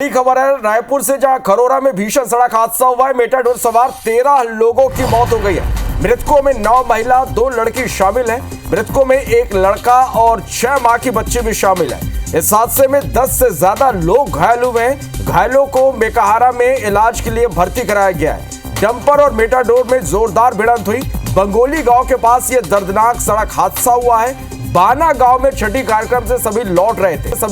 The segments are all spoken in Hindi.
बड़ी खबर है रायपुर से, जहां खरोरा में भीषण सड़क हादसा हुआ है। मेटाडोर सवार 13 लोगों की मौत हो गई है। मृतकों में 9 महिला 2 लड़की शामिल हैं। मृतकों में एक लड़का और 6 माह की बच्ची भी शामिल है। इस हादसे में 10 से ज्यादा लोग घायल हुए हैं। घायलों को मेकाहारा में इलाज के लिए भर्ती कराया गया है। डंपर और मेटाडोर में जोरदार भिड़ंत हुई। बंगोली गांव के पास यह दर्दनाक सड़क हादसा हुआ है। बाना गांव में छठी कार्यक्रम से सभी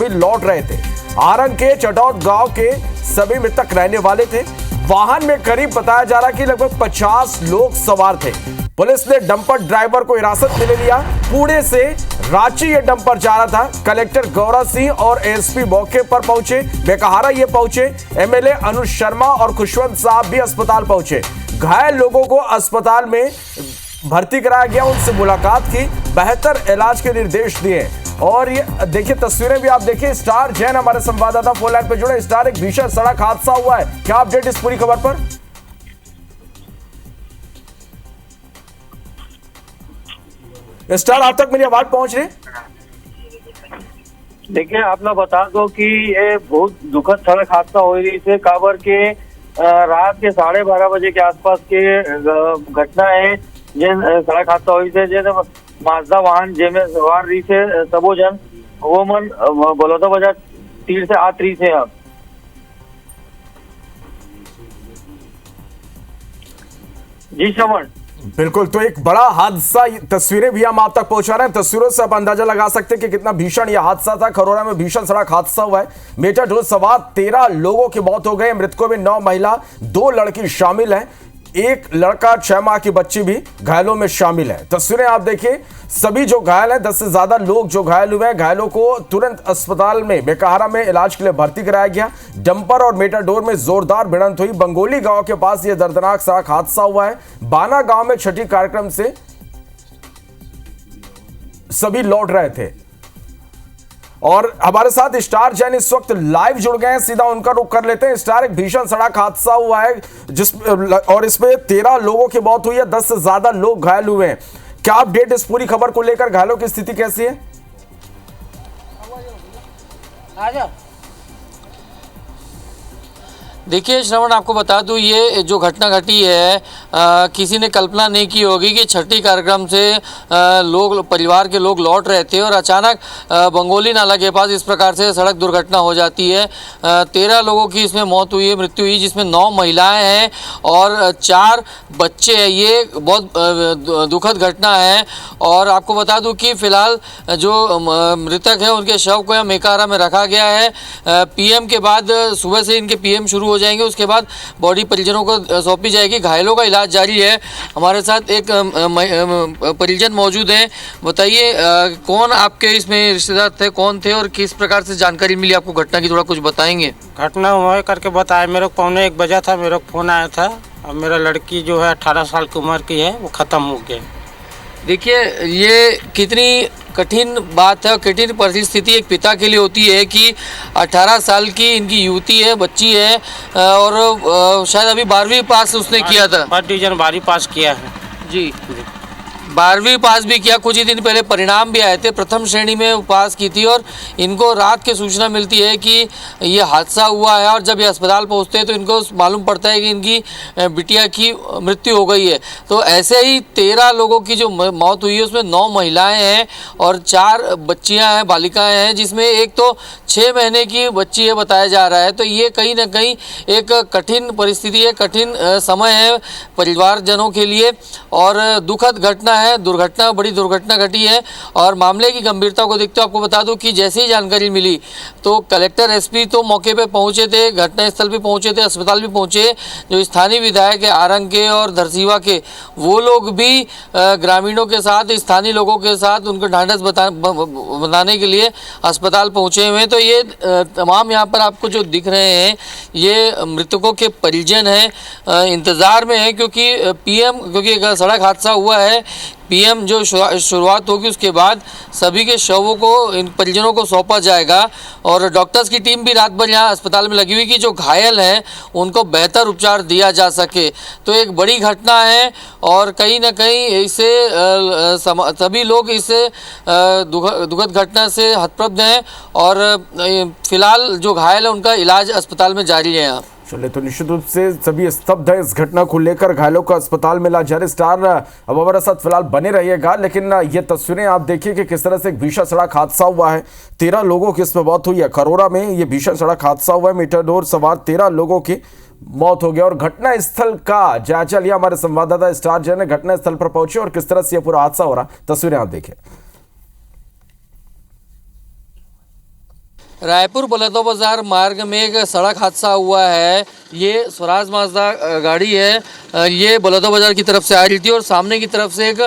लौट रहे थे। आरंग के चटौत गांव के सभी मृतक रहने वाले थे। वाहन में करीब बताया जा रहा कि लगभग 50 लोग सवार थे। पुलिस ने डंपर ड्राइवर को हिरासत में ले लिया। पुणे से रांची ये डंपर जा रहा था। कलेक्टर गौरव सिंह और एसपी मौके पर पहुंचे। मेकाहारा ये पहुंचे। एमएलए अनुज शर्मा और खुशवंत साहब भी अस्पताल पहुंचे। घायल लोगों को अस्पताल में भर्ती कराया गया, उनसे मुलाकात की, बेहतर इलाज के निर्देश दिए। और ये देखिए तस्वीरें भी आप देखिए। स्टार जैन हमारे संवाददाता फोन लाइन पे जुड़े। स्टार, एक भीषण सड़क हादसा हुआ है, क्या अपडेट इस पूरी खबर पर? स्टार, आप तक मेरी आवाज पहुंच रही? देखिए, आप लोग बता दो कि ये बहुत दुखद सड़क हादसा हो रही है। काबर के रात के 12:30 बजे के आसपास के घटना है। जिन सड़क हादसा हुई थे, जैसे माजदा वाहन जेमे सवार रही थे सबो जन, वो मन बलौदा बाजार तीर से आत रही थे। अब जी श्रवण, बिल्कुल, तो एक बड़ा हादसा, तस्वीरें भी हम आप तक पहुंचा रहे हैं। तस्वीरों से आप अंदाजा लगा सकते हैं कि कितना भीषण यह हादसा था। खरोरा में भीषण सड़क हादसा हुआ है। मेटाडोर सवार 13 लोगों की मौत हो गई। मृतकों में 9 महिला 2 लड़की शामिल हैं। एक लड़का 6 माह की बच्ची भी घायलों में शामिल है। तस्वीरें आप देखिए। सभी जो घायल हैं, 10 से ज्यादा लोग जो घायल हुए हैं, घायलों को तुरंत अस्पताल में मेकाहारा में इलाज के लिए भर्ती कराया गया। डंपर और मेटाडोर में जोरदार भिड़ंत हुई। बंगोली गांव के पास यह दर्दनाक सड़क हादसा हुआ है। बाना गांव में छठी कार्यक्रम से सभी लौट रहे थे। और हमारे साथ स्टार जैन इस वक्त लाइव जुड़ गए हैं, सीधा उनका रुख कर लेते हैं। स्टार, एक भीषण सड़क हादसा हुआ है और इसमें 13 लोगों की मौत हुई है, 10 से ज्यादा लोग घायल हुए हैं। क्या अपडेट इस पूरी खबर को लेकर? घायलों की स्थिति कैसी है? देखिए श्रवण, आपको बता दूं, ये जो घटना घटी है किसी ने कल्पना नहीं की होगी कि छठी कार्यक्रम से लोग, परिवार के लोग लौट रहे थे और अचानक बंगोली नाला के पास इस प्रकार से सड़क दुर्घटना हो जाती है। 13 लोगों की इसमें मौत हुई है, मृत्यु हुई, जिसमें 9 महिलाएं हैं और 4 बच्चे हैं। ये बहुत दुखद घटना है। और आपको बता दूं कि फिलहाल जो मृतक हैं उनके शव को यहाँ मेकाहारा में रखा गया है। पीएम के बाद सुबह से इनके पीएम शुरू हो जाएंगे, उसके बाद बॉडी परिजनों को सौंपी जाएगी। घायलों का इलाज जारी है। हमारे साथ एक परिजन मौजूद हैं। बताइए, कौन आपके इसमें रिश्तेदार थे, कौन थे और किस प्रकार से जानकारी मिली आपको घटना की, थोड़ा कुछ बताएंगे? घटना हुआ करके बताया, मेरे को 1:15 बजा था, मेरे को फोन आया था और मेरा लड़की जो है 18 साल की उम्र की है, वो ख़त्म हो गया। देखिए, ये कितनी कठिन बात है और कठिन परिस्थिति एक पिता के लिए होती है कि 18 साल की इनकी युवती है, बच्ची है और शायद अभी 12वीं पास उसने किया था। फर्स्ट डिवीजन 12वीं पास किया है जी, 12वीं पास भी किया। कुछ ही दिन पहले परिणाम भी आए थे, प्रथम श्रेणी में वो पास की थी। और इनको रात की सूचना मिलती है कि ये हादसा हुआ है और जब ये अस्पताल पहुंचते हैं तो इनको मालूम पड़ता है कि इनकी बिटिया की मृत्यु हो गई है। तो ऐसे ही 13 लोगों की जो मौत हुई है उसमें 9 महिलाएं हैं और 4 बच्चियां हैं, बालिकाएं हैं, जिसमें एक तो 6 महीने की बच्ची है बताया जा रहा है। तो ये कहीं ना कहीं एक कठिन परिस्थिति है, कठिन समय है परिवारजनों के लिए और दुखद घटना है। दुर्घटना, बड़ी दुर्घटना घटी है। और मामले की गंभीरता को देखते हुए आपको बता दूं कि जैसे ही जानकारी मिली तो कलेक्टर, एसपी तो मौके पे पहुंचे थे, घटनास्थल पे पहुंचे थे, अस्पताल भी पहुंचे। जो स्थानीय विधायक है आरंग के और धरसीवा के, वो लोग भी ग्रामीणों के साथ, स्थानीय लोगों के साथ उनको ढांढस बनाने के लिए अस्पताल पहुंचे हुए हैं। तो ये तमाम यहाँ पर आपको जो दिख रहे हैं ये मृतकों के परिजन हैं, इंतज़ार में है क्योंकि पीएम, क्योंकि एक सड़क हादसा हुआ है, पीएम जो शुरुआत होगी उसके बाद सभी के शवों को इन परिजनों को सौंपा जाएगा और डॉक्टर्स की टीम भी रात भर यहाँ अस्पताल में लगी हुई कि जो घायल हैं उनको बेहतर उपचार दिया जा सके। तो एक बड़ी घटना है और कहीं ना कहीं इसे सभी लोग इसे दुखद घटना से हतप्रभ हैं और फिलहाल जो घायल है उनका इलाज अस्पताल में जारी है यहाँ। चलिए, तो निश्चित रूप से सभी स्तब्ध है इस घटना को लेकर, घायलों को अस्पताल में इलाज जारी। स्टार अब हमारे साथ फिलहाल बने रहिएगा, लेकिन ये तस्वीरें आप देखिए कि किस तरह से एक भीषण सड़क हादसा हुआ है। 13 लोगों की इसमें मौत हुई है। खरोरा में ये भीषण सड़क हादसा हुआ है, मेटाडोर सवार 13 लोगों की मौत हो गई। और घटना स्थल का जायजा लिया हमारे संवाददाता स्टार जय ने, घटना स्थल पर पहुंचे और किस तरह से यह पूरा हादसा हो रहा, तस्वीरें आप देखिए। रायपुर बलौदा बाजार मार्ग में एक सड़क हादसा हुआ है। ये स्वराज माजदा गाड़ी है, ये बलौदा बाजार की तरफ से आ रही थी और सामने की तरफ से एक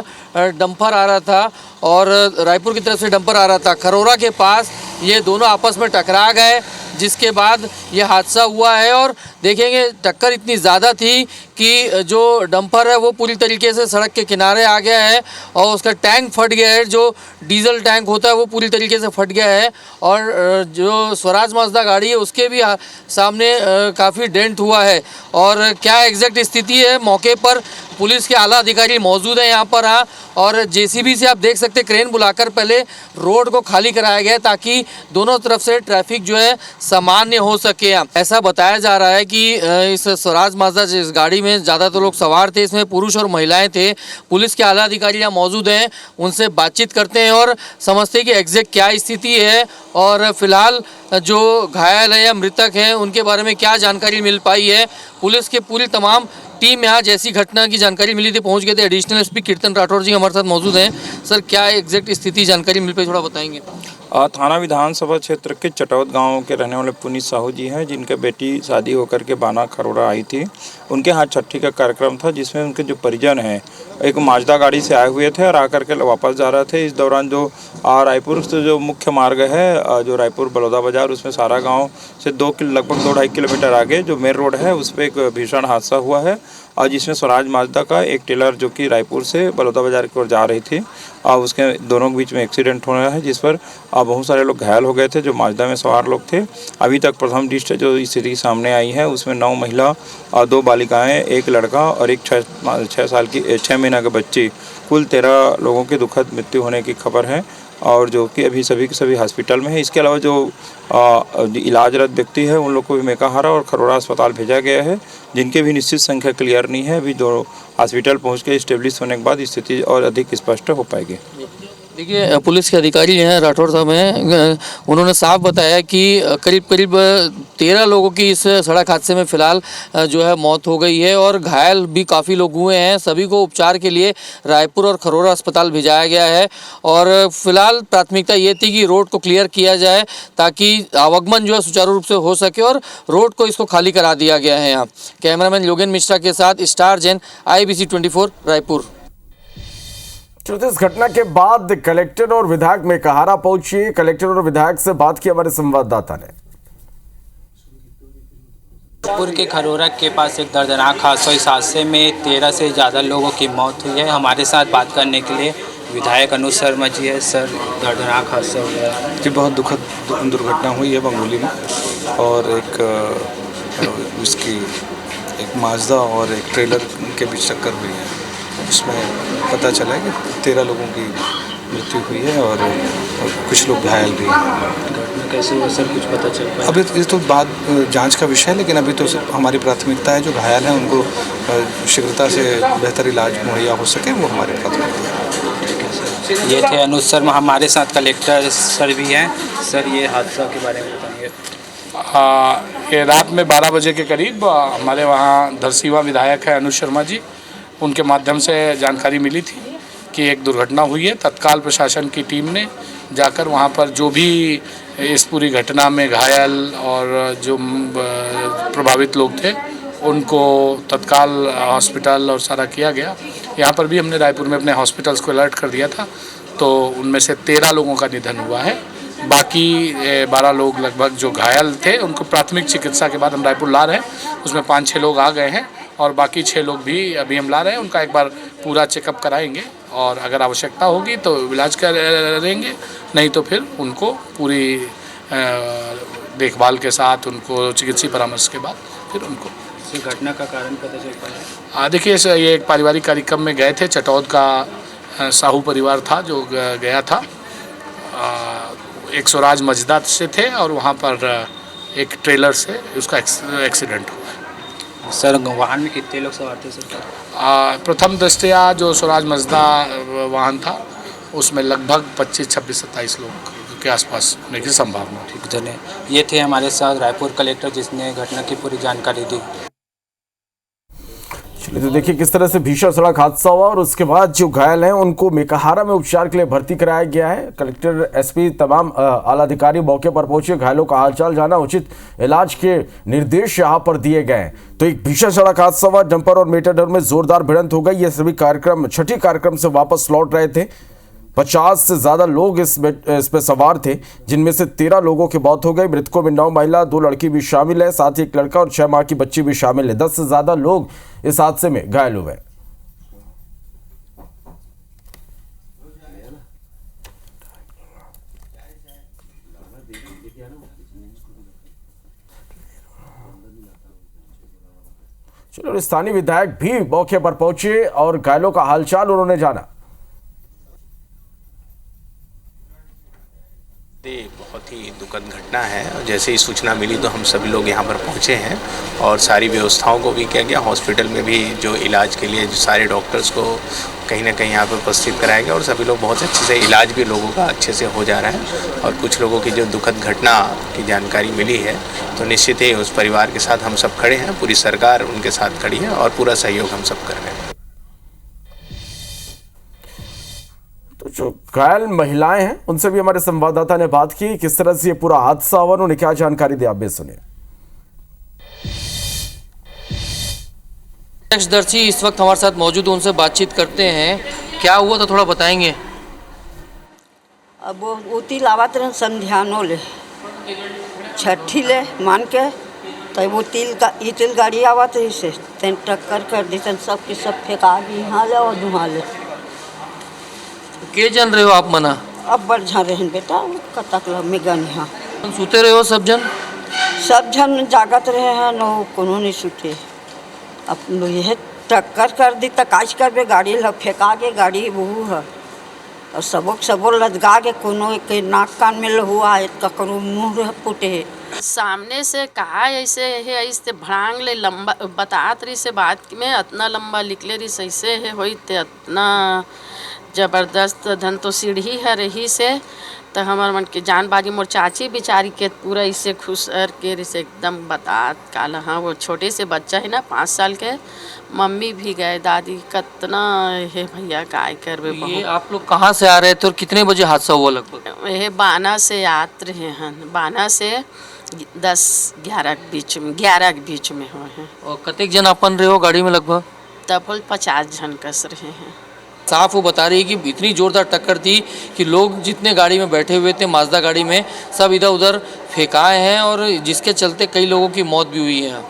डंपर आ रहा था और रायपुर की तरफ से डंपर आ रहा था। खरोरा के पास ये दोनों आपस में टकरा गए, जिसके बाद ये हादसा हुआ है। और देखेंगे टक्कर इतनी ज़्यादा थी कि जो डंपर है वो पूरी तरीके से सड़क के किनारे आ गया है और उसका टैंक फट गया है, जो डीजल टैंक होता है वो पूरी तरीके से फट गया है। और जो स्वराज माजदा गाड़ी है उसके भी सामने काफ़ी डेंट हुआ है। और क्या एग्जैक्ट स्थिति है, मौके पर पुलिस के आला अधिकारी मौजूद हैं यहाँ पर। हाँ, और जेसीबी से आप देख सकते क्रेन बुलाकर पहले रोड को खाली कराया गया ताकि दोनों तरफ से ट्रैफिक जो है सामान्य हो सके। ऐसा बताया जा रहा है कि इस स्वराज माजदा जिस गाड़ी में ज़्यादातर लोग सवार थे, इसमें पुरुष और महिलाएं थे। पुलिस के आला अधिकारी यहाँ मौजूद हैं, उनसे बातचीत करते हैं और समझते हैं कि एग्जैक्ट क्या स्थिति है और फिलहाल जो घायल है या मृतक हैं उनके बारे में क्या जानकारी मिल पाई है। पुलिस के पूरी तमाम टीम यहाँ जैसी घटना की जानकारी मिली थी पहुँच गए थे। एडिशनल एसपी कीर्तन राठौर जी हमारे साथ मौजूद हैं। सर, क्या एग्जैक्ट स्थिति जानकारी मिल पाई, थोड़ा बताएंगे? थाना विधानसभा क्षेत्र के चटौद गांव के रहने वाले पुनीत साहू जी हैं, जिनके बेटी शादी होकर के बाना खरोरा आई थी। उनके यहाँ छठी का कार्यक्रम था, जिसमें उनके जो परिजन हैं एक माजदा गाड़ी से आए हुए थे और आकर के वापस जा रहे थे। इस दौरान जो रायपुर से जो मुख्य मार्ग है, जो रायपुर बलौदा बाजार, उसमें सारा गांव से लगभग 2-2.5 किलोमीटर आगे जो मेन रोड है उस पर एक भीषण हादसा हुआ है और जिसमें स्वराज माजदा का एक टेलर जो कि रायपुर से बलौदा बाजार की ओर जा रही थी और उसके दोनों के बीच में एक्सीडेंट होना है, जिस पर बहुत सारे लोग घायल हो गए थे जो माजदा में सवार लोग थे। अभी तक प्रथम दृष्टया जो स्थिति सामने आई है उसमें 9 महिला और 2 बालिकाएं, 1 लड़का और एक 6 महीना के बच्ची, कुल 13 लोगों की दुखद मृत्यु होने की खबर है और जो कि अभी सभी के सभी हॉस्पिटल में है। इसके अलावा जो इलाजरत व्यक्ति है उन लोग को भी मेकाहारा और खरोरा अस्पताल भेजा गया है, जिनके भी निश्चित संख्या क्लियर नहीं है। अभी जो हॉस्पिटल पहुंच के स्टेब्लिश होने के बाद स्थिति और अधिक स्पष्ट हो पाएगी। देखिए, पुलिस के अधिकारी हैं राठौर साहब हैं, उन्होंने साफ बताया कि करीब 13 लोगों की इस सड़क हादसे में फ़िलहाल जो है मौत हो गई है और घायल भी काफ़ी लोग हुए हैं। सभी को उपचार के लिए रायपुर और खरोरा अस्पताल भेजाया गया है और फिलहाल प्राथमिकता ये थी कि रोड को क्लियर किया जाए ताकि आवागमन जो है सुचारू रूप से हो सके और रोड को इसको खाली करा दिया गया है। यहाँ कैमरामैन योगेन मिश्रा के साथ स्टार जैन, IBC 24 रायपुर। इस घटना के बाद कलेक्टर और विधायक मेकाहारा पहुंचे। कलेक्टर और विधायक से बात की हमारे संवाददाता ने। रायपुर के खरोरा के पास एक दर्दनाक हादसा, इस हादसे में 13 से ज़्यादा लोगों की मौत हुई है। हमारे साथ बात करने के लिए विधायक अनुज शर्मा जी है। सर, दर्दनाक हादसा हुआ है जी, बहुत दुखद दुर्घटना हुई है बंगोली में और एक उसकी एक माजदा और एक ट्रेलर के बीच टक्कर हुई है। उसमें पता चला है कि 13 लोगों की मृत्यु हुई है और कुछ लोग घायल भी हैं। घटना कैसे हुआ सर, कुछ पता चल पाया? अभी ये तो बात जांच का विषय है, लेकिन अभी तो हमारी प्राथमिकता है जो घायल हैं उनको शीघ्रता से बेहतर इलाज मुहैया हो सके, वो हमारी प्राथमिकता है। ये थे अनुज शर्मा, हमारे साथ कलेक्टर सर भी हैं। सर, ये हादसा के बारे में बताएंगे? ये रात में 12 बजे के करीब हमारे वहाँ धरसीवा विधायक है अनुज शर्मा जी, उनके माध्यम से जानकारी मिली थी कि एक दुर्घटना हुई है। तत्काल प्रशासन की टीम ने जाकर वहाँ पर जो भी इस पूरी घटना में घायल और जो प्रभावित लोग थे उनको तत्काल हॉस्पिटल और सारा किया गया। यहाँ पर भी हमने रायपुर में अपने हॉस्पिटल्स को अलर्ट कर दिया था, तो उनमें से 13 लोगों का निधन हुआ है। बाकी 12 लोग लगभग जो घायल थे उनको प्राथमिक चिकित्सा के बाद हम रायपुर ला रहे हैं। उसमें 5-6 लोग आ गए हैं और बाकी 6 लोग भी अभी हम ला रहे हैं। उनका एक बार पूरा चेकअप कराएंगे और अगर आवश्यकता होगी तो इलाज करेंगे, नहीं तो फिर उनको पूरी देखभाल के साथ उनको चिकित्सीय परामर्श के बाद फिर उनको। इस घटना का कारण पता चल पाया? देखिए ये एक पारिवारिक कार्यक्रम में गए थे, चटौद का साहू परिवार था जो गया था, एक स्वराज मजदा से थे और वहाँ पर एक ट्रेलर से उसका एक्सीडेंट हुआ। सर वाहन में कितने लोग सवार थे सर? प्रथम दृष्टया जो स्वराज मजदा वाहन था उसमें लगभग 25, 26, 27 लोग के आसपास होने की संभावना। ठीक, धन्यवाद। ये थे हमारे साथ रायपुर कलेक्टर जिसने घटना की पूरी जानकारी दी। चलिए तो देखिए किस तरह से भीषण सड़क हादसा हुआ और उसके बाद जो घायल हैं उनको मेकाहारा में उपचार के लिए भर्ती कराया गया है। कलेक्टर, एसपी, तमाम आला अधिकारी मौके पर पहुंचे, घायलों का हालचाल जाना, उचित इलाज के निर्देश यहां पर दिए गए हैं। तो एक भीषण सड़क हादसा हुआ, डंपर और मेटाडोर में जोरदार भिड़ंत हो गई। ये सभी कार्यक्रम छठी कार्यक्रम से वापस लौट रहे थे। 50 से ज्यादा लोग इस पे सवार थे, जिनमें से 13 लोगों की मौत हो गई। मृतकों में 9 महिला, 2 लड़की भी शामिल है, साथ ही एक लड़का और 6 माह की बच्ची भी शामिल है। 10 से ज्यादा लोग इस हादसे में घायल हुए। चलो, स्थानीय विधायक भी मौके पर पहुंचे और घायलों का हालचाल उन्होंने जाना। बहुत ही दुखद घटना है। जैसे ही सूचना मिली तो हम सभी लोग यहाँ पर पहुँचे हैं और सारी व्यवस्थाओं को भी किया गया। हॉस्पिटल में भी जो इलाज के लिए जो सारे डॉक्टर्स को कहीं ना कहीं यहाँ पर उपस्थित कराया गया और सभी लोग बहुत अच्छे से इलाज भी लोगों का अच्छे से हो जा रहा है। और कुछ लोगों की जो दुखद घटना की जानकारी मिली है तो निश्चित ही उस परिवार के साथ हम सब खड़े हैं, पूरी सरकार उनके साथ खड़ी है और पूरा सहयोग हम सब कर रहे हैं। तो जो घायल महिलाएं हैं उनसे भी हमारे संवाददाता ने बात की, किस तरह से ये पूरा हादसा हुआ, उन्होंने क्या जानकारी दी, आप भी सुनिए। प्रत्यक्षदर्शी इस वक्त हमारे साथ मौजूद, उनसे बातचीत करते हैं। क्या हुआ तो थोड़ा बताएंगे। अब वो तिल आवत रहे संध्यानो ले छठी ले मान के, तो वो तिल गाड़ी आवत रही से तेन टक्कर कर दी, तन सब के सब फेंका दी यहाँ ले और वहाँ ले। के जन रहे हो आप मना? अब बढ़ जा रहे हैं बेटा, कतक में गन यहाँ सुते रहे हो सब जन? सब जन जागत रहे हैं, नो कोनो नहीं सुते। अब यह टक्कर कर दी तो काज कर बे, गाड़ी फेंका के गाड़ी वो है और सबो लदगा के, कोनो के नाक कान में लहुआ है, ककरो मुँह फूटे। सामने से कहा ऐसे है, ऐसे भड़ांग ले लंबा बतात रही से बात में, इतना लंबा निकले रही से ऐसे है होई ते इतना जबरदस्त धन तो सीढ़ी है रही से, तो हमार मन के जान बाजी मोर चाची बेचारी के पूरा इससे खुश के रिसे एकदम बतात काला। हाँ, वो छोटे से बच्चा है ना 5 साल के, मम्मी भी गए, दादी कितना है भैया काय करबे। ये आप लोग कहाँ से आ रहे थे और कितने बजे हादसा हुआ लगभग? ये बाना से आत रहे हैं, बाना से 10-11 के बीच में हुए हैं। और कतेक जन अपन रहे हो गाड़ी में लगभग? तब 50 जन कस रहे हैं। साफ वो बता रही है कि इतनी जोरदार टक्कर थी कि लोग जितने गाड़ी में बैठे हुए थे, माजदा गाड़ी में, सब इधर उधर फेंकाए हैं और जिसके चलते कई लोगों की मौत भी हुई है।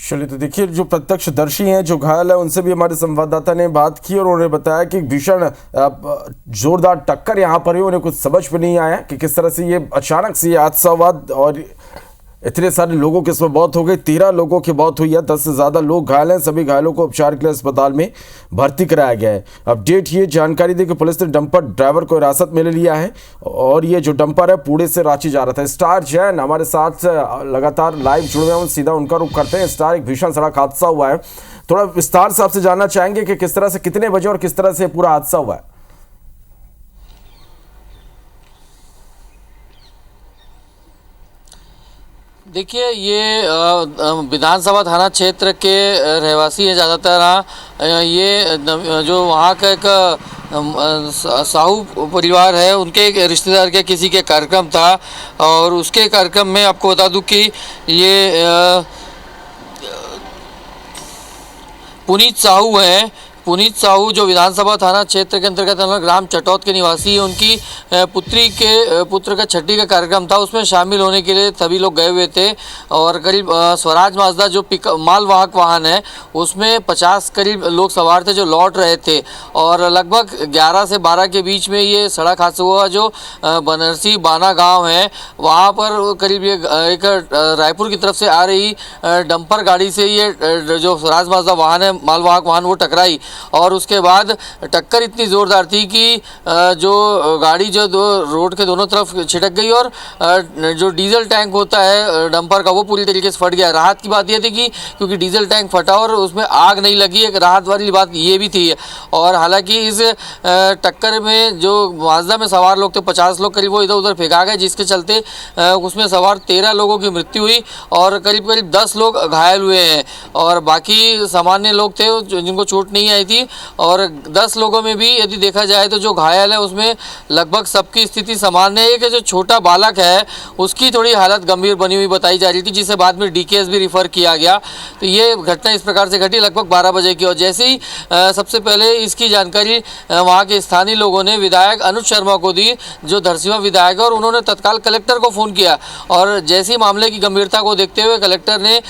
चलिए तो देखिए, जो प्रत्यक्षदर्शी हैं, जो घायल है, उनसे भी हमारे संवाददाता ने बात की और उन्होंने बताया कि भीषण जोरदार टक्कर यहाँ पर हुई। उन्हें कुछ समझ में नहीं आया कि किस तरह से ये अचानक से ये हादसा हुआ और इतने सारे लोगों की इसमें मौत हो गई। 13 लोगों की मौत हुई है, 10 से ज़्यादा लोग घायल हैं। सभी घायलों को उपचार के लिए अस्पताल में भर्ती कराया गया है। अपडेट ये जानकारी दी कि पुलिस ने डंपर ड्राइवर को हिरासत में ले लिया है और ये जो डंपर है पुणे से रांची जा रहा था। स्टार जैन हमारे साथ लगातार लाइव जुड़े हुए हैं, सीधा उनका रुख करते हैं। स्टार, एक भीषण सड़क हादसा हुआ है, थोड़ा विस्तार से आपसे जानना चाहेंगे कि किस तरह से, कितने बजे और किस तरह से पूरा हादसा हुआ है। देखिए, ये विधानसभा थाना क्षेत्र के रहवासी हैं ज़्यादातर। ये जो वहाँ का एक साहू परिवार है, उनके एक रिश्तेदार के किसी के कार्यक्रम था और उसके कार्यक्रम में आपको बता दूं कि ये पुनीत साहू हैं, पुनीत साहू जो विधानसभा थाना क्षेत्र के अंतर्गत ग्राम चटौत के निवासी है, उनकी पुत्र का छठी का कार्यक्रम था, उसमें शामिल होने के लिए सभी लोग गए हुए थे। और करीब स्वराज माजदा जो पिकअप मालवाहक वाहन है उसमें 50 करीब लोग सवार थे जो लौट रहे थे। और लगभग 11 से 12 के बीच में ये सड़क हादसा हुआ जो बनरसी बाना गाँव है, वहाँ पर करीब ये एक रायपुर की तरफ से आ रही डंपर गाड़ी से ये जो स्वराज माजदा वाहन है मालवाहक वाहन वो टकराई। और उसके बाद टक्कर इतनी ज़ोरदार थी कि जो गाड़ी जो रोड के दोनों तरफ छिटक गई और जो डीजल टैंक होता है डंपर का वो पूरी तरीके से फट गया। राहत की बात ये थी कि क्योंकि डीजल टैंक फटा और उसमें आग नहीं लगी, एक राहत वाली बात ये भी थी। और हालांकि इस टक्कर में जो माजदा में सवार लोग थे 50 लोग करीब, वो इधर उधर फेंका गए, जिसके चलते उसमें सवार 13 लोगों की मृत्यु हुई और करीब 10 लोग घायल हुए हैं। और बाकी सामान्य लोग थे जिनको चोट नहीं आई थी। और 10 लोगों में भी यदि देखा जाए तो जो घायल है उसमें लगभग सबकी स्थिति सामान्य है। कि जो छोटा बालक है उसकी थोड़ी हालत गंभीर बनी हुई बताई जा रही थी, जिसे बाद में डीकेएस भी रिफ़र किया गया। तो ये घटना इस प्रकार से घटी लगभग 12 बजे की। और जैसे ही सबसे पहले इसकी जानकारी वहाँ के स्थानीय लोगों ने विधायक अनुज शर्मा को दी, जो धरसीवां विधायक है, और उन्होंने तत्काल कलेक्टर को फ़ोन किया। और जैसे ही मामले की गंभीरता को देखते हुए कलेक्टर ने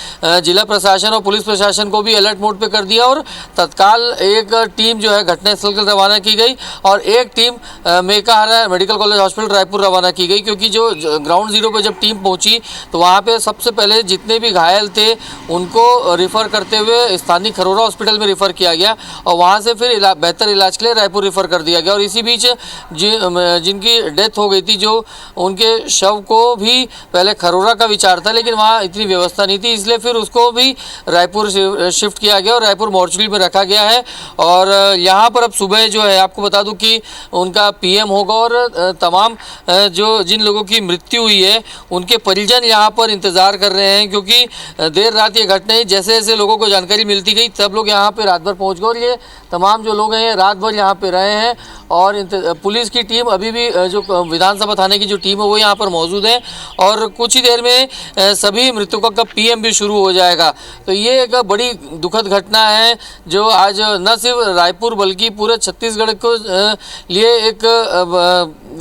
जिला प्रशासन और पुलिस प्रशासन को भी अलर्ट मोड पे कर दिया और तत्काल एक टीम जो है घटनास्थल पर रवाना की गई और एक team Mekahara medical college hospital Raipur रवाना की गई। क्योंकि जो ग्राउंड जीरो पे जब टीम पहुंची तो वहाँ पे सबसे पहले जितने भी घायल थे उनको रिफ़र करते हुए स्थानीय खरोरा हॉस्पिटल में रिफ़र किया गया और वहाँ से फिर बेहतर इलाज के लिए रायपुर रिफ़र कर दिया गया। और इसी बीच जिनकी डेथ हो गई थी, जो उनके शव को भी पहले खरोरा का विचार था लेकिन वहाँ इतनी व्यवस्था नहीं थी, इसलिए फिर उसको भी रायपुर शिफ्ट किया गया और रायपुर मॉर्चरी में रखा गया है। और यहाँ पर अब सुबह जो है आपको बता दूं कि उनका पीएम होगा और तमाम जो जिन लोगों की मृत्यु हुई है उनके परिजन यहाँ पर इंतज़ार कर रहे हैं। क्योंकि देर रात ये घटना ही जैसे जैसे लोगों को जानकारी मिलती गई सब लोग यहाँ पे रात भर पहुँच गए और ये तमाम जो लोग हैं रात भर यहाँ पे रहे हैं। और पुलिस की टीम अभी भी जो विधानसभा थाने की जो टीम है वो यहाँ पर मौजूद है और कुछ ही देर में सभी मृतकों का पीएम भी शुरू हो जाएगा। तो ये एक बड़ी दुखद घटना है जो आज न सिर्फ रायपुर बल्कि पूरे छत्तीसगढ़ को लिए एक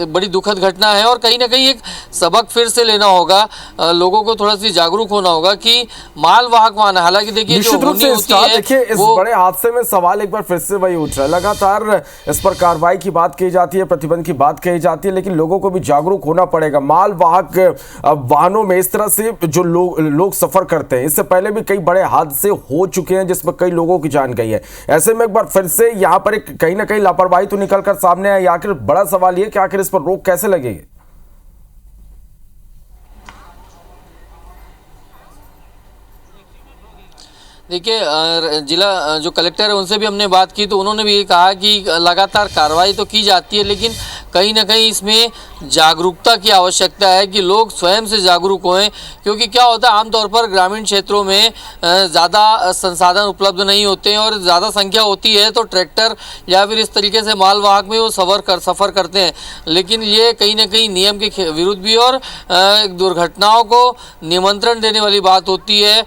बड़ी दुखद घटना है। और कहीं ना कहीं एक सबक फिर से लेना होगा, लोगों को थोड़ा सी जागरूक होना होगा कि मालवाहक वाहन, हालांकि देखिए जो होनी होती है देखिए इस बड़े हादसे में सवाल एक बार फिर से वही उठ रहा है। लगातार इस पर कार्रवाई की बात कही जाती है, प्रतिबंध की बात कही जाती है, लेकिन लोगों को भी जागरूक होना पड़ेगा। मालवाहक वाहनों में इस तरह से जो लोग सफर करते हैं, इससे पहले भी कई बड़े हादसे हो चुके हैं जिसमें कई लोगों की जान गई है। ऐसे में एक बार फिर से यहाँ पर एक कहीं ना कहीं लापरवाही तो निकल कर सामने आई। आखिर बड़ा सवाल ये कि आखिर इस पर रोक कैसे लगेगी? देखिए जिला जो कलेक्टर है उनसे भी हमने बात की तो उन्होंने भी ये कहा कि लगातार कार्रवाई तो की जाती है लेकिन कहीं ना कहीं इसमें जागरूकता की आवश्यकता है कि लोग स्वयं से जागरूक होएं। क्योंकि क्या होता है आमतौर पर ग्रामीण क्षेत्रों में ज़्यादा संसाधन उपलब्ध नहीं होते हैं और ज़्यादा संख्या होती है तो ट्रैक्टर या फिर इस तरीके से मालवाहक में वो सफ़र करते हैं। लेकिन ये कहीं ना कहीं नियम के विरुद्ध भी और दुर्घटनाओं को निमंत्रण देने वाली बात होती है।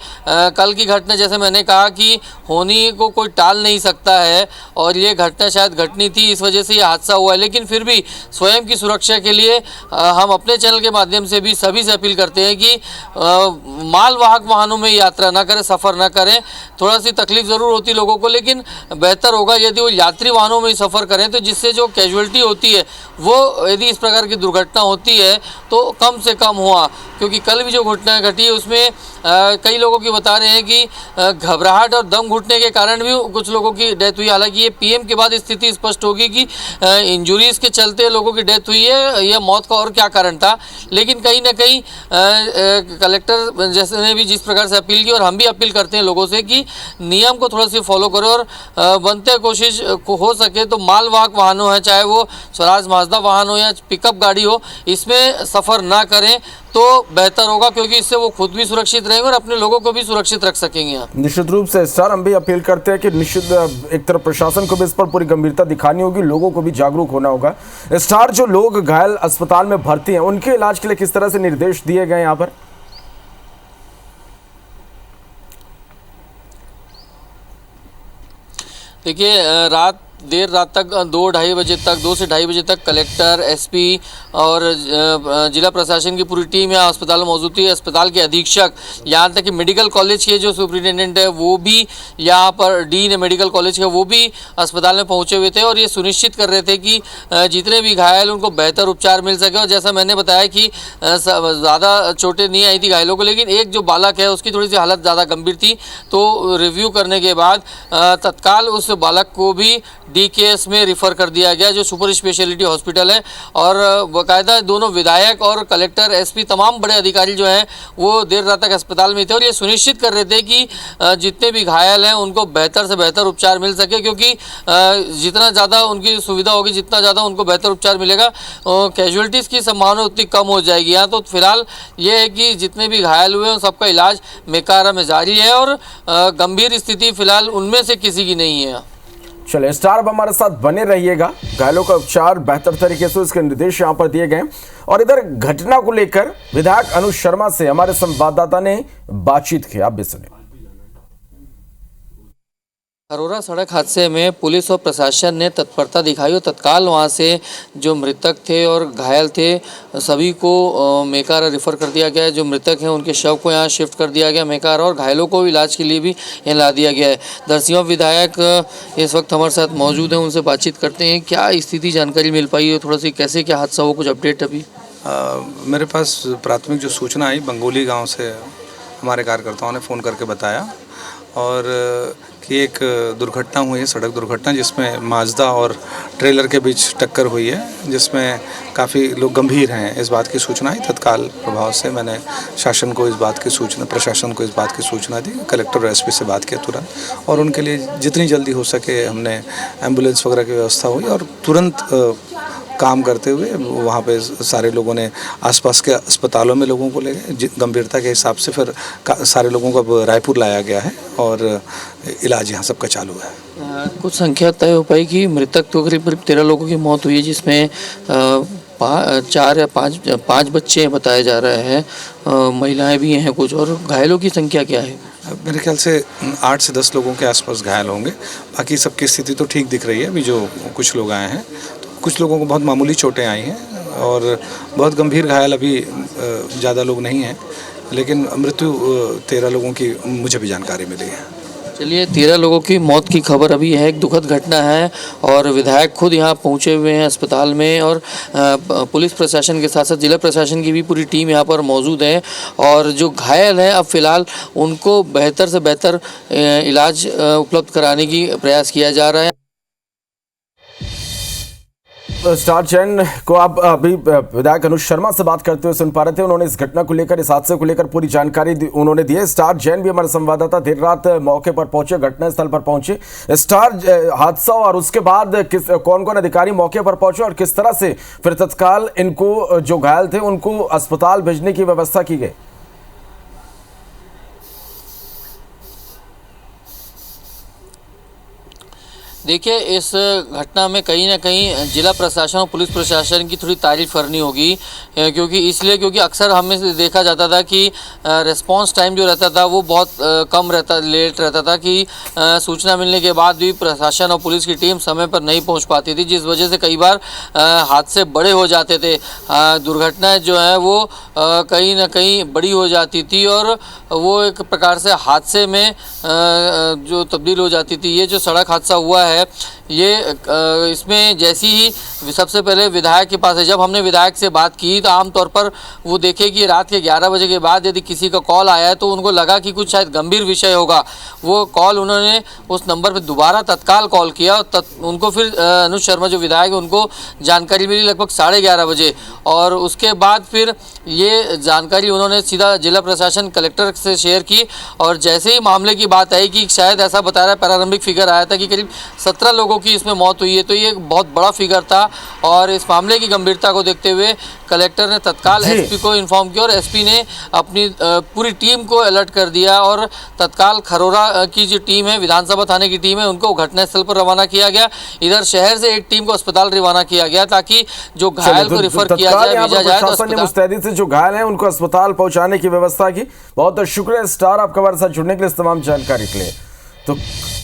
कल की घटना जैसे मैंने कहा कि होनी को कोई टाल नहीं सकता है और ये घटना शायद घटनी थी, इस वजह से ये हादसा हुआ है। लेकिन फिर भी स्वयं की सुरक्षा के लिए हम अपने चैनल के माध्यम से भी सभी से अपील करते हैं कि मालवाहक वाहनों में यात्रा ना करें, सफ़र ना करें। थोड़ा सी तकलीफ ज़रूर होती है लोगों को, लेकिन बेहतर होगा यदि वो यात्री वाहनों में ही सफ़र करें तो जिससे जो कैजुअलिटी होती है वो यदि इस प्रकार की दुर्घटना होती है तो कम से कम हुआ। क्योंकि कल भी जो घटना घटी है उसमें कई लोगों की बता रहे हैं कि घबराहट और दम घुटने के कारण भी कुछ लोगों की डेथ हुई। हालांकि ये पीएम के बाद स्थिति स्पष्ट होगी कि इंजुरीज के चलते लोगों की डेथ हुई है या मौत का और क्या कारण था। लेकिन कहीं ना कहीं कलेक्टर जैसे ने भी जिस प्रकार से अपील की और हम भी अपील करते हैं लोगों से कि नियम को थोड़ा सी फॉलो करें और बनते कोशिश हो सके तो मालवाहक वाहनों है, चाहे वो स्वराज माजदा वाहन हो या पिकअप गाड़ी हो, इसमें सफ़र ना करें तो बेहतर होगा। क्योंकि इससे वो खुद भी सुरक्षित रहेंगे और अपने लोगों को भी सुरक्षित रख सकेंगे। निश्चित रूप से स्टार हम भी अपील करते हैं कि निश्चित एक तरफ प्रशासन को भी इस पर पूरी गंभीरता दिखानी होगी, लोगों को भी जागरूक होना होगा। स्टार जो लोग घायल अस्पताल में भर्ती हैं उनके इलाज के लिए किस तरह से निर्देश दिए गए यहाँ पर? देखिए देर रात तक 2 से ढाई बजे तक कलेक्टर, एसपी और जिला प्रशासन की पूरी टीम यहाँ अस्पताल में मौजूद थी। अस्पताल के अधीक्षक, यहाँ तक कि मेडिकल कॉलेज के जो सुपरिटेंडेंट है वो भी यहाँ पर, डीन मेडिकल कॉलेज का, वो भी अस्पताल में पहुँचे हुए थे और ये सुनिश्चित कर रहे थे कि जितने भी घायल उनको बेहतर उपचार मिल सके। और जैसा मैंने बताया कि ज़्यादा चोटें नहीं आई थी घायलों को, लेकिन एक जो बालक है उसकी थोड़ी सी हालत ज़्यादा गंभीर थी। तो रिव्यू करने के बाद तत्काल उस बालक को भी DKS में रिफ़र कर दिया गया, जो सुपर स्पेशलिटी हॉस्पिटल है। और बाकायदा दोनों विधायक और कलेक्टर, एसपी, तमाम बड़े अधिकारी जो हैं वो देर रात तक अस्पताल में थे और ये सुनिश्चित कर रहे थे कि जितने भी घायल हैं उनको बेहतर से बेहतर उपचार मिल सके, क्योंकि जितना ज़्यादा उनकी सुविधा होगी, जितना ज़्यादा उनको बेहतर उपचार मिलेगा, कैजुअलिटीज़ की संभावना उतनी कम हो जाएगी। यहाँ तो फिलहाल ये है कि जितने भी घायल हुए हैं सबका इलाज मेकारा में जारी है और गंभीर स्थिति फिलहाल उनमें से किसी की नहीं है। चलिए स्टार, अब हमारे साथ बने रहिएगा। घायलों का उपचार बेहतर तरीके से, इसके निर्देश यहाँ पर दिए गए। और इधर घटना को लेकर विधायक अनुज शर्मा से हमारे संवाददाता ने बातचीत की, आप भी सुनिए। खरोरा सड़क हादसे में पुलिस और प्रशासन ने तत्परता दिखाई और तत्काल वहां से जो मृतक थे और घायल थे सभी को मेकारा रेफर कर दिया गया है। जो मृतक हैं उनके शव को यहां शिफ्ट कर दिया गया मेकारा, और घायलों को इलाज के लिए भी यहाँ ला दिया गया है। दरसिंवा विधायक इस वक्त हमारे साथ मौजूद हैं, उनसे बातचीत करते हैं। क्या स्थिति जानकारी मिल पाई है, थोड़ा सी कैसे क्या हादसा हो, कुछ अपडेट अभी? मेरे पास प्राथमिक जो सूचना आई बंगोली गाँव से हमारे कार्यकर्ताओं ने फ़ोन करके बताया और कि एक दुर्घटना हुई है, सड़क दुर्घटना, जिसमें माजदा और ट्रेलर के बीच टक्कर हुई है, जिसमें काफ़ी लोग गंभीर हैं। इस बात की सूचना आई, तत्काल प्रभाव से मैंने शासन को इस बात की सूचना, प्रशासन को इस बात की सूचना दी। कलेक्टर और एसपी से बात किया तुरंत, और उनके लिए जितनी जल्दी हो सके हमने एम्बुलेंस वगैरह की व्यवस्था हुई और तुरंत काम करते हुए वहाँ पे सारे लोगों ने आसपास के अस्पतालों में लोगों को ले गए। गंभीरता के हिसाब से फिर सारे लोगों को अब रायपुर लाया गया है और इलाज यहाँ सबका चालू है। कुछ संख्या तय हो पाई कि मृतक तो करीब 13 लोगों की मौत हुई है, जिसमें 4 या 5 बच्चे बताए जा रहे हैं, महिलाएं भी हैं कुछ, और घायलों की संख्या क्या है? मेरे ख्याल से 8 से 10 लोगों के आसपास घायल होंगे। बाकी सबकी स्थिति तो ठीक दिख रही है। अभी जो कुछ लोग आए हैं, कुछ लोगों को बहुत मामूली चोटें आई हैं और बहुत गंभीर घायल अभी ज़्यादा लोग नहीं हैं, लेकिन मृत्यु 13 लोगों की मुझे भी जानकारी मिली है। चलिए, 13 लोगों की मौत की खबर अभी है, एक दुखद घटना है और विधायक खुद यहाँ पहुँचे हुए हैं अस्पताल में, और पुलिस प्रशासन के साथ साथ जिला प्रशासन की भी पूरी टीम यहाँ पर मौजूद है। और जो घायल हैं अब फिलहाल उनको बेहतर से बेहतर इलाज उपलब्ध कराने की प्रयास किया जा रहा है। स्टार चैन को आप अभी विधायक अनुज शर्मा से बात करते हुए सुन पा रहे थे। उन्होंने इस घटना को लेकर, इस हादसे को लेकर पूरी जानकारी उन्होंने दी है। स्टार जैन भी हमारे संवाददाता देर रात मौके पर पहुंचे, घटनास्थल पर पहुंचे। स्टार, हादसा और उसके बाद कौन कौन अधिकारी मौके पर पहुंचे और किस तरह से फिर तत्काल इनको जो घायल थे उनको अस्पताल भेजने की व्यवस्था की गई? देखिए, इस घटना में कहीं ना कहीं जिला प्रशासन और पुलिस प्रशासन की थोड़ी तारीफ करनी होगी, क्योंकि अक्सर हमें देखा जाता था कि रिस्पांस टाइम जो रहता था वो बहुत लेट रहता था, कि सूचना मिलने के बाद भी प्रशासन और पुलिस की टीम समय पर नहीं पहुंच पाती थी, जिस वजह से कई बार हादसे बड़े हो जाते थे। दुर्घटनाएं जो हैं वो कहीं ना कहीं बड़ी हो जाती थी और वो एक प्रकार से हादसे में जो तब्दील हो जाती थी। ये जो सड़क हादसा हुआ है, ये इसमें जैसी ही सबसे पहले विधायक के पास है, जब हमने विधायक से बात की तो आमतौर पर वो देखे कि रात के 11 बजे के बाद यदि किसी का कॉल आया है तो उनको लगा कि कुछ शायद गंभीर विषय होगा। वो कॉल उन्होंने उस नंबर पर दोबारा तत्काल कॉल किया, उनको फिर अनुज शर्मा जो विधायक है उनको जानकारी मिली लगभग 11:30 बजे, और उसके बाद फिर ये जानकारी उन्होंने सीधा जिला प्रशासन कलेक्टर से शेयर की। और जैसे ही मामले की बात आई कि शायद ऐसा बता रहा है, प्रारंभिक फिगर आया था कि करीब 17 लोगों की इसमें मौत हुई है, तो ये एक बहुत बड़ा फिगर था। और इस मामले की गंभीरता को देखते हुए कलेक्टर ने तत्काल एसपी को इन्फॉर्म किया और एसपी ने अपनी पूरी टीम को अलर्ट कर दिया और तत्काल खरोरा की जो टीम है, विधानसभा थाने की टीम है, उनको घटनास्थल पर रवाना किया गया। इधर शहर से एक टीम को अस्पताल रवाना किया गया ताकि जो घायल को रेफर किया जाए, भेजा जाए। प्रशासन ने मुस्तैदी से जो घायल हैं उनको अस्पताल पहुंचाने की व्यवस्था की। बहुत बहुत शुक्रिया स्टार, आपका हमारे साथ जुड़ने के लिए, इस तमाम जानकारी के लिए। तो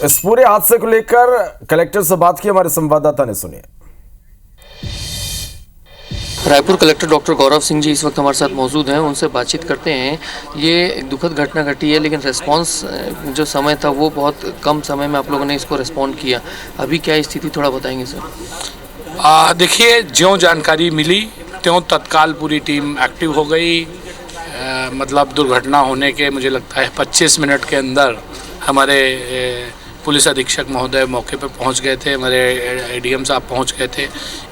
इस पूरे हादसे को लेकर कलेक्टर से बात की हमारे संवाददाता ने, सुनिए। रायपुर कलेक्टर डॉक्टर गौरव सिंह जी इस वक्त हमारे साथ मौजूद हैं, उनसे बातचीत करते हैं। ये एक दुखद घटना घटी है, लेकिन रिस्पांस जो समय था वो बहुत कम समय में आप लोगों ने इसको रिस्पॉन्ड किया। अभी क्या स्थिति, थोड़ा बताएंगे सर? देखिए, ज्यों जानकारी मिली त्यों तत्काल पूरी टीम एक्टिव हो गई। मतलब दुर्घटना होने के मुझे लगता है 25 मिनट के अंदर हमारे पुलिस अधीक्षक महोदय मौके पर पहुंच गए थे, हमारे एडीएम साहब पहुंच गए थे।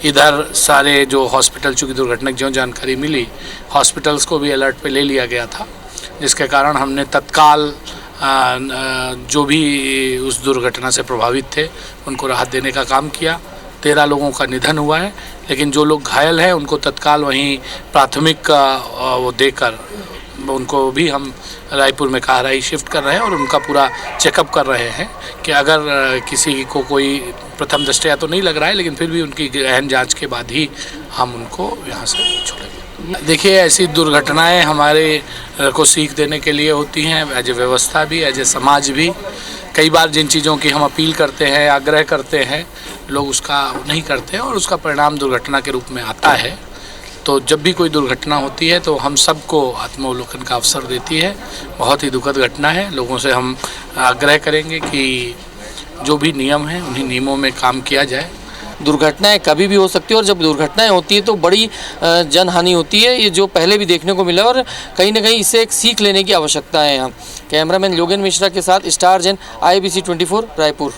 इधर सारे जो हॉस्पिटल, चूँकि दुर्घटना की जो जानकारी मिली, हॉस्पिटल्स को भी अलर्ट पे ले लिया गया था, जिसके कारण हमने तत्काल जो भी उस दुर्घटना से प्रभावित थे उनको राहत देने का काम किया। 13 लोगों का निधन हुआ है, लेकिन जो लोग घायल हैं उनको तत्काल वहीं प्राथमिक वो देकर उनको भी हम रायपुर में काहराई शिफ्ट कर रहे हैं और उनका पूरा चेकअप कर रहे हैं कि अगर किसी को कोई प्रथम दृष्टया तो नहीं लग रहा है, लेकिन फिर भी उनकी गहन जांच के बाद ही हम उनको यहाँ से छोड़ेंगे। देखिए, ऐसी दुर्घटनाएं हमारे को सीख देने के लिए होती हैं, एज ए व्यवस्था भी, एज ए समाज भी। कई बार जिन चीज़ों की हम अपील करते हैं, आग्रह करते हैं, लोग उसका नहीं करते और उसका परिणाम दुर्घटना के रूप में आता है। तो जब भी कोई दुर्घटना होती है तो हम सबको आत्मावलोकन का अवसर देती है। बहुत ही दुखद घटना है। लोगों से हम आग्रह करेंगे कि जो भी नियम हैं उन्हीं नियमों में काम किया जाए। दुर्घटनाएं कभी भी हो सकती है और जब दुर्घटनाएं होती है तो बड़ी जनहानि होती है, ये जो पहले भी देखने को मिला और कहीं ना कहीं इससे एक सीख लेने की आवश्यकता है। यहाँ कैमरामैन योगेन मिश्रा के साथ स्टार जैन, IBC 24 रायपुर।